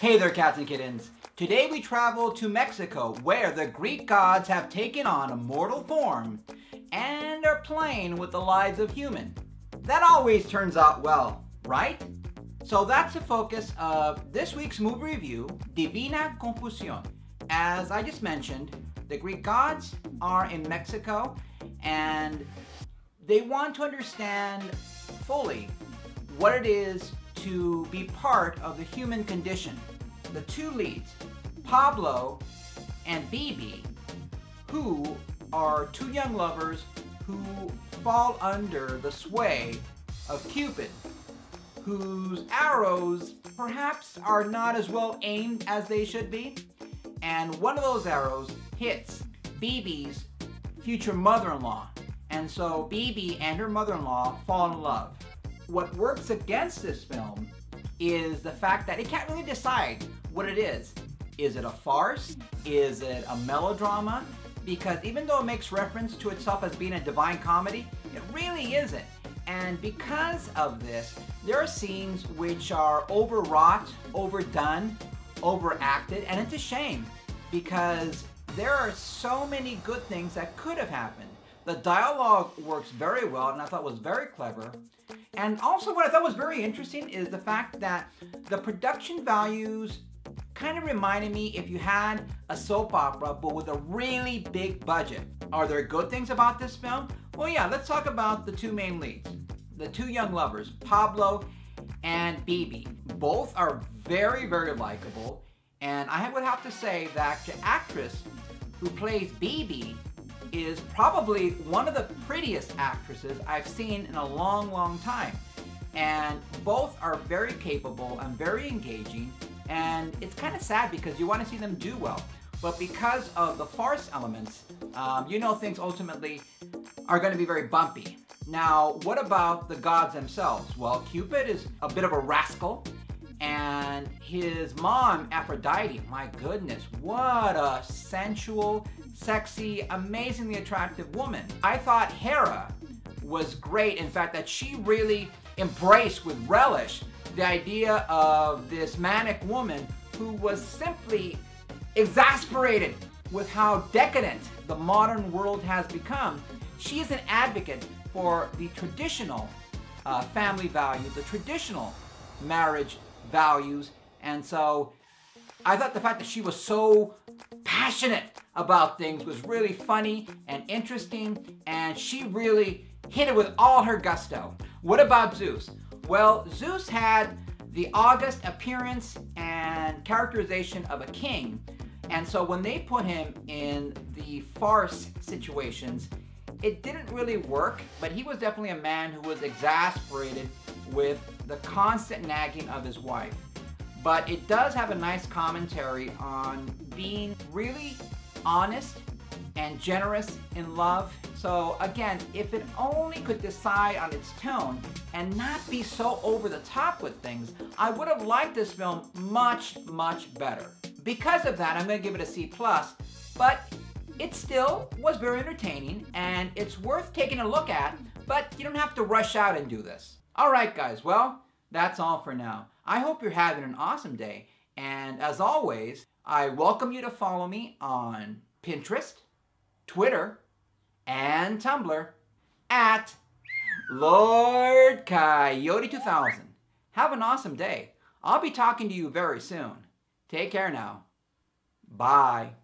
Hey there, cats and kittens. Today we travel to Mexico, where the Greek gods have taken on a mortal form and are playing with the lives of humans. That always turns out well, right? So that's the focus of this week's movie review, Divina Confusión. As I just mentioned, the Greek gods are in Mexico and they want to understand fully what it is to be part of the human condition. The two leads, Pablo and Bibi, who are two young lovers who fall under the sway of Cupid, whose arrows perhaps are not as well aimed as they should be, and one of those arrows hits Bibi's future mother-in-law, and so Bibi and her mother-in-law fall in love. What works against this film is the fact that it can't really decide what it is. Is it a farce? Is it a melodrama? Because even though it makes reference to itself as being a divine comedy, it really isn't. And because of this, there are scenes which are overwrought, overdone, overacted, and it's a shame because there are so many good things that could have happened. The dialogue works very well and I thought was very clever. And also what I thought was very interesting is the fact that the production values kind of reminded me if you had a soap opera but with a really big budget. Are there good things about this film? Well, yeah, let's talk about the two main leads. The two young lovers, Pablo and Bibi. Both are very, very likable. And I would have to say that the actress who plays Bibi is probably one of the prettiest actresses I've seen in a long, long time. And both are very capable and very engaging. And it's kind of sad because you want to see them do well. But because of the farce elements, you know things ultimately are going to be very bumpy. Now, what about the gods themselves? Well, Cupid is a bit of a rascal. And his mom, Aphrodite, my goodness, what a sensual, sexy, amazingly attractive woman. I thought Hera was great. In fact, that she really embraced with relish the idea of this manic woman who was simply exasperated with how decadent the modern world has become. She is an advocate for the traditional family values, the traditional marriage values, and so I thought the fact that she was so passionate about things was really funny and interesting, and she really hit it with all her gusto. What about Zeus? Well, Zeus had the august appearance and characterization of a king, and so when they put him in the farce situations, it didn't really work, but he was definitely a man who was exasperated with the constant nagging of his wife. But it does have a nice commentary on being really honest and generous in love. So again, if it only could decide on its tone and not be so over the top with things, I would have liked this film much, much better. Because of that, I'm going to give it a C+, but it still was very entertaining and it's worth taking a look at, but you don't have to rush out and do this. Alright guys, well, that's all for now. I hope you're having an awesome day, and as always, I welcome you to follow me on Pinterest, Twitter, and Tumblr at Lord Coyote 2000. Have an awesome day. I'll be talking to you very soon. Take care now. Bye.